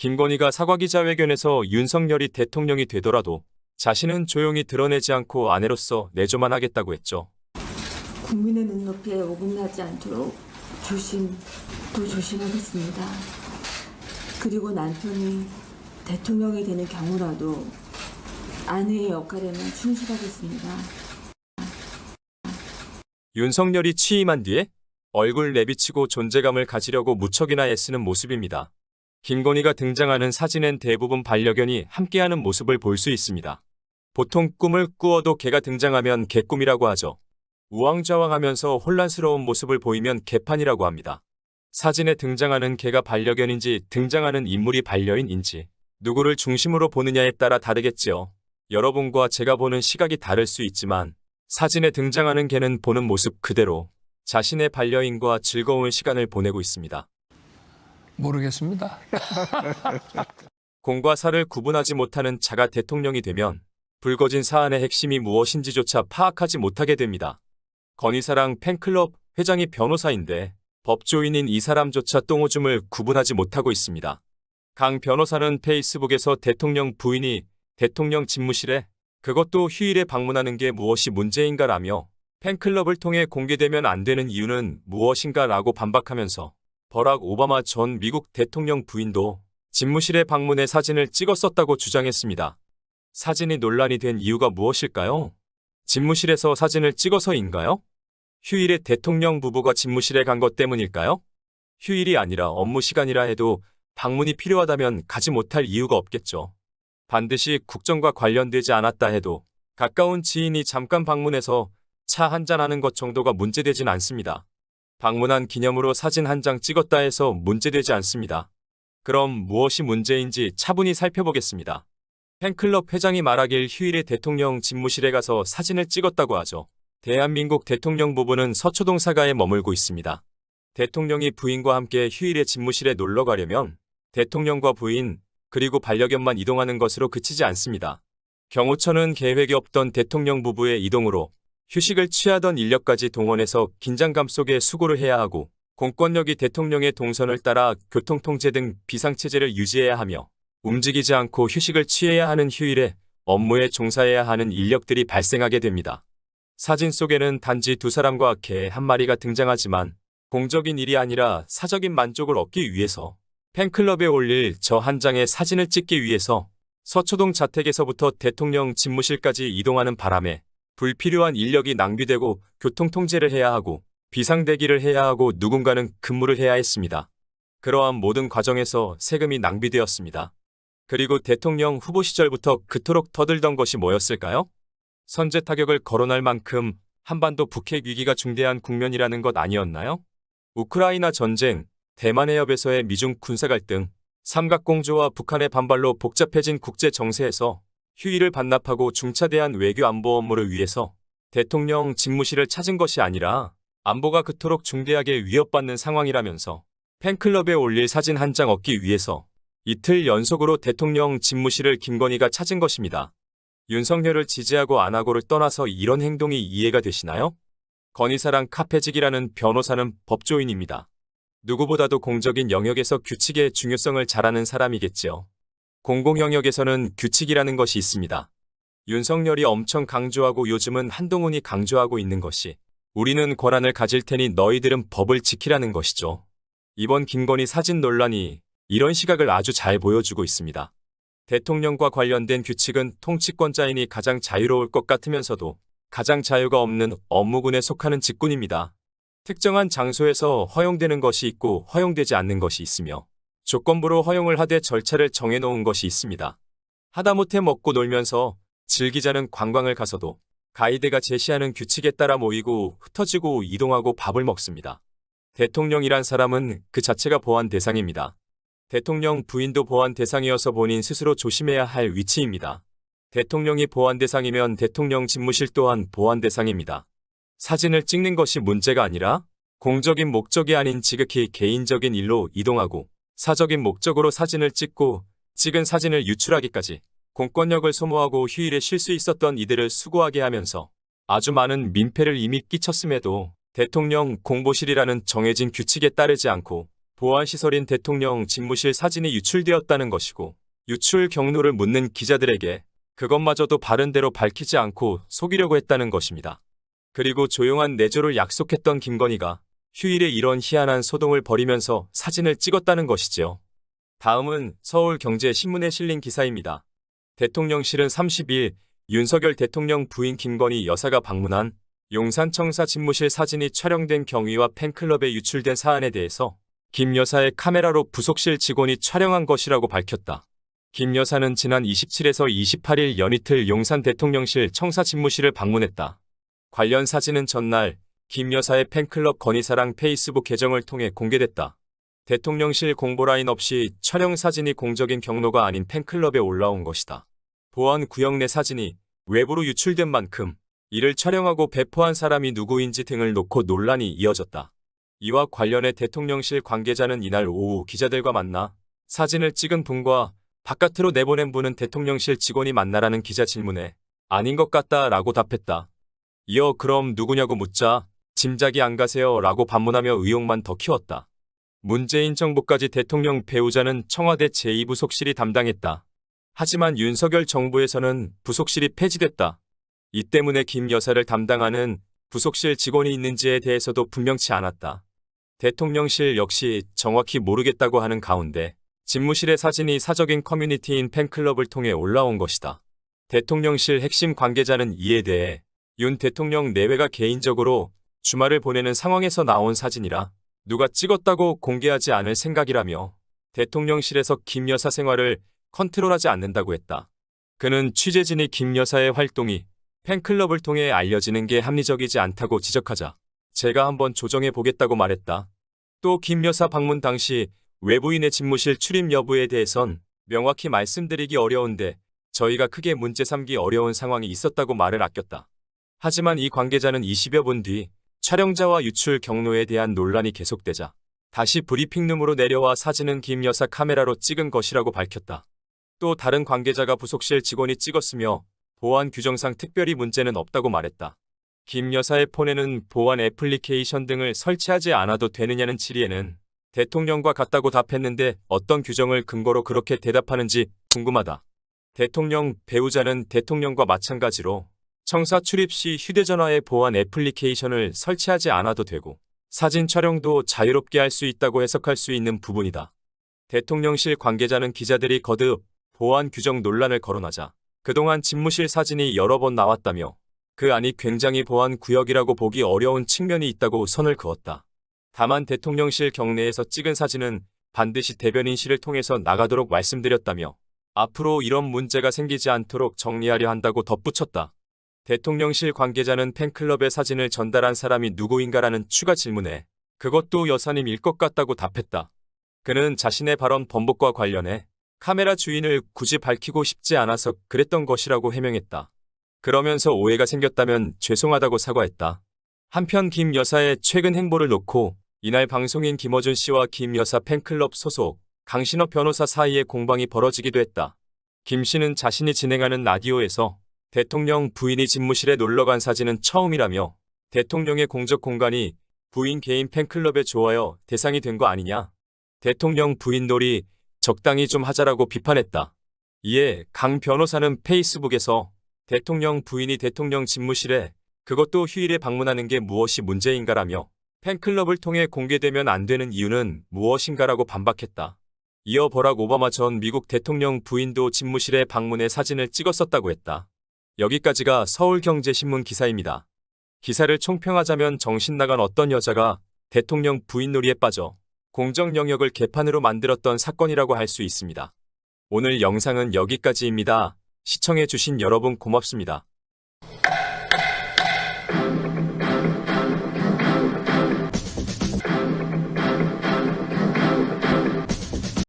김건희가 사과기자회견에서 윤석열이 대통령이 되더라도 자신은 조용히 드러내지 않고 아내로서 내조만 하겠다고 했죠. 국민의 눈높이에 어긋나지 않도록 또 조심하겠습니다. 그리고 남편이 대통령이 되는 경우라도 아내의 역할에만 충실하겠습니다. 윤석열이 취임한 뒤에 얼굴 내비치고 존재감을 가지려고 무척이나 애쓰는 모습입니다. 김건희가 등장하는 사진엔 대부분 반려견이 함께하는 모습을 볼 수 있습니다. 보통 꿈을 꾸어도 개가 등장하면 개꿈이라고 하죠. 우왕좌왕하면서 혼란스러운 모습을 보이면 개판이라고 합니다. 사진에 등장하는 개가 반려견인지 등장하는 인물이 반려인인지 누구를 중심으로 보느냐에 따라 다르겠지요. 여러분과 제가 보는 시각이 다를 수 있지만 사진에 등장하는 개는 보는 모습 그대로 자신의 반려인과 즐거운 시간을 보내고 있습니다. 모르겠습니다. 공과 사를 구분하지 못하는 자가 대통령이 되면 불거진 사안의 핵심이 무엇인지조차 파악하지 못하게 됩니다. 건희사랑 팬클럽 회장이 변호사인데 법조인인 이 사람조차 똥오줌을 구분하지 못하고 있습니다. 강 변호사는 페이스북에서 대통령 부인이 대통령 집무실에 그것도 휴일에 방문하는 게 무엇이 문제인가라며 팬클럽을 통해 공개되면 안 되는 이유는 무엇인가라고 반박하면서 버락 오바마 전 미국 대통령 부인도 집무실에 방문해 사진을 찍었었다고 주장했습니다. 사진이 논란이 된 이유가 무엇일까요? 집무실에서 사진을 찍어서인가요? 휴일에 대통령 부부가 집무실에 간 것 때문일까요? 휴일이 아니라 업무 시간이라 해도 방문이 필요하다면 가지 못할 이유가 없겠죠. 반드시 국정과 관련되지 않았다 해도 가까운 지인이 잠깐 방문해서 차 한잔하는 것 정도가 문제되진 않습니다. 방문한 기념으로 사진 한 장 찍었다 해서 문제되지 않습니다. 그럼 무엇이 문제인지 차분히 살펴보겠습니다. 팬클럽 회장이 말하길 휴일에 대통령 집무실에 가서 사진을 찍었다고 하죠. 대한민국 대통령 부부는 서초동 사가에 머물고 있습니다. 대통령이 부인과 함께 휴일에 집무실에 놀러 가려면 대통령과 부인 그리고 반려견만 이동하는 것으로 그치지 않습니다. 경호처는 계획이 없던 대통령 부부의 이동으로 휴식을 취하던 인력까지 동원해서 긴장감 속에 수고를 해야 하고 공권력이 대통령의 동선을 따라 교통통제 등 비상체제를 유지해야 하며 움직이지 않고 휴식을 취해야 하는 휴일에 업무에 종사해야 하는 인력들이 발생하게 됩니다. 사진 속에는 단지 두 사람과 개 한 마리가 등장하지만 공적인 일이 아니라 사적인 만족을 얻기 위해서 팬클럽에 올릴 저 한 장의 사진을 찍기 위해서 서초동 자택에서부터 대통령 집무실까지 이동하는 바람에 불필요한 인력이 낭비되고 교통통제를 해야 하고 비상대기를 해야 하고 누군가는 근무를 해야 했습니다. 그러한 모든 과정에서 세금이 낭비되었습니다. 그리고 대통령 후보 시절부터 그토록 터들던 것이 뭐였을까요? 선제 타격을 거론할 만큼 한반도 북핵 위기가 중대한 국면이라는 것 아니었나요? 우크라이나 전쟁, 대만 해협에서의 미중 군사 갈등, 삼각공조와 북한의 반발로 복잡해진 국제 정세에서 휴일을 반납하고 중차대한 외교 안보 업무를 위해서 대통령 집무실을 찾은 것이 아니라 안보가 그토록 중대하게 위협받는 상황이라면서 팬클럽에 올릴 사진 한 장 얻기 위해서 이틀 연속으로 대통령 집무실을 김건희가 찾은 것입니다. 윤석열을 지지하고 안 하고를 떠나서 이런 행동이 이해가 되시나요? 건희사랑 카페직이라는 변호사는 법조인입니다. 누구보다도 공적인 영역에서 규칙의 중요성을 잘 아는 사람이겠지요. 공공 영역에서는 규칙이라는 것이 있습니다. 윤석열이 엄청 강조하고 요즘은 한동훈이 강조하고 있는 것이 우리는 권한을 가질 테니 너희들은 법을 지키라는 것이죠. 이번 김건희 사진 논란이 이런 시각을 아주 잘 보여주고 있습니다. 대통령과 관련된 규칙은 통치권자인이 가장 자유로울 것 같으면서도 가장 자유가 없는 업무군에 속하는 직군입니다. 특정한 장소에서 허용되는 것이 있고 허용되지 않는 것이 있으며 조건부로 허용을 하되 절차를 정해놓은 것이 있습니다. 하다못해 먹고 놀면서 즐기자는 관광을 가서도 가이드가 제시하는 규칙에 따라 모이고 흩어지고 이동하고 밥을 먹습니다. 대통령이란 사람은 그 자체가 보안 대상입니다. 대통령 부인도 보안 대상이어서 본인 스스로 조심해야 할 위치입니다. 대통령이 보안 대상이면 대통령 집무실 또한 보안 대상입니다. 사진을 찍는 것이 문제가 아니라 공적인 목적이 아닌 지극히 개인적인 일로 이동하고 사적인 목적으로 사진을 찍고 찍은 사진을 유출하기까지 공권력을 소모하고 휴일에 쉴 수 있었던 이들을 수고하게 하면서 아주 많은 민폐를 이미 끼쳤음에도 대통령 공보실이라는 정해진 규칙에 따르지 않고 보안시설인 대통령 집무실 사진이 유출되었다는 것이고 유출 경로를 묻는 기자들에게 그것마저도 바른대로 밝히지 않고 속이려고 했다는 것입니다. 그리고 조용한 내조를 약속했던 김건희가 휴일에 이런 희한한 소동을 벌이면서 사진을 찍었다는 것이지요. 다음은 서울경제신문에 실린 기사입니다. 대통령실은 30일 윤석열 대통령 부인 김건희 여사가 방문한 용산청사 집무실 사진이 촬영된 경위와 팬클럽에 유출된 사안에 대해서 김 여사의 카메라로 부속실 직원이 촬영한 것이라고 밝혔다. 김 여사는 지난 27에서 28일 연이틀 용산 대통령실 청사 집무실을 방문했다. 관련 사진은 전날 김 여사의 팬클럽 건희사랑 페이스북 계정을 통해 공개됐다. 대통령실 공보라인 없이 촬영 사진이 공적인 경로가 아닌 팬클럽에 올라온 것이다. 보안 구역 내 사진이 외부로 유출된 만큼 이를 촬영하고 배포한 사람이 누구인지 등을 놓고 논란이 이어졌다. 이와 관련해 대통령실 관계자는 이날 오후 기자들과 만나 사진을 찍은 분과 바깥으로 내보낸 분은 대통령실 직원이 맞나라는 기자 질문에 아닌 것 같다 라고 답했다. 이어 그럼 누구냐고 묻자 짐작이 안 가세요 라고 반문하며 의혹만 더 키웠다. 문재인 정부까지 대통령 배우자는 청와대 제2부속실이 담당했다. 하지만 윤석열 정부에서는 부속실이 폐지됐다. 이 때문에 김 여사를 담당하는 부속실 직원이 있는지에 대해서도 분명치 않았다. 대통령실 역시 정확히 모르겠다고 하는 가운데 집무실의 사진이 사적인 커뮤니티인 팬클럽을 통해 올라온 것이다. 대통령실 핵심 관계자는 이에 대해 윤 대통령 내외가 개인적으로 주말을 보내는 상황에서 나온 사진이라 누가 찍었다고 공개하지 않을 생각이라며 대통령실에서 김 여사 생활을 컨트롤하지 않는다고 했다. 그는 취재진이 김 여사의 활동이 팬클럽을 통해 알려지는 게 합리적이지 않다고 지적하자 제가 한번 조정해 보겠다고 말했다. 또 김 여사 방문 당시 외부인의 집무실 출입 여부에 대해선 명확히 말씀드리기 어려운데 저희가 크게 문제 삼기 어려운 상황이 있었다고 말을 아꼈다. 하지만 이 관계자는 20여 분 뒤 촬영자와 유출 경로에 대한 논란이 계속되자 다시 브리핑룸으로 내려와 사진은 김 여사 카메라로 찍은 것이라고 밝혔다. 또 다른 관계자가 부속실 직원이 찍었으며 보안 규정상 특별히 문제는 없다고 말했다. 김 여사의 폰에는 보안 애플리케이션 등을 설치하지 않아도 되느냐는 질의에는 대통령과 같다고 답했는데 어떤 규정을 근거로 그렇게 대답하는지 궁금하다. 대통령 배우자는 대통령과 마찬가지로 청사 출입 시 휴대전화에 보안 애플리케이션을 설치하지 않아도 되고 사진 촬영도 자유롭게 할 수 있다고 해석할 수 있는 부분이다. 대통령실 관계자는 기자들이 거듭 보안 규정 논란을 거론하자 그동안 집무실 사진이 여러 번 나왔다며 그 안이 굉장히 보안 구역이라고 보기 어려운 측면이 있다고 선을 그었다. 다만 대통령실 경내에서 찍은 사진은 반드시 대변인실을 통해서 나가도록 말씀드렸다며 앞으로 이런 문제가 생기지 않도록 정리하려 한다고 덧붙였다. 대통령실 관계자는 팬클럽의 사진을 전달한 사람이 누구인가라는 추가 질문에 그것도 여사님일 것 같다고 답했다. 그는 자신의 발언 번복과 관련해 카메라 주인을 굳이 밝히고 싶지 않아서 그랬던 것이라고 해명했다. 그러면서 오해가 생겼다면 죄송하다고 사과했다. 한편 김 여사의 최근 행보를 놓고 이날 방송인 김어준 씨와 김 여사 팬클럽 소속 강신업 변호사 사이에 공방이 벌어지기도 했다. 김 씨는 자신이 진행하는 라디오에서 대통령 부인이 집무실에 놀러간 사진은 처음이라며 대통령의 공적 공간이 부인 개인 팬클럽에 좋아요 대상이 된 거 아니냐. 대통령 부인 놀이 적당히 좀 하자라고 비판했다. 이에 강 변호사는 페이스북에서 대통령 부인이 대통령 집무실에 그것도 휴일에 방문하는 게 무엇이 문제인가라며 팬클럽을 통해 공개되면 안 되는 이유는 무엇인가라고 반박했다. 이어 버락 오바마 전 미국 대통령 부인도 집무실에 방문해 사진을 찍었었다고 했다. 여기까지가 서울경제신문 기사입니다. 기사를 총평하자면 정신 나간 어떤 여자가 대통령 부인 놀이에 빠져 공적 영역을 개판으로 만들었던 사건이라고 할 수 있습니다. 오늘 영상은 여기까지입니다. 시청해주신 여러분 고맙습니다.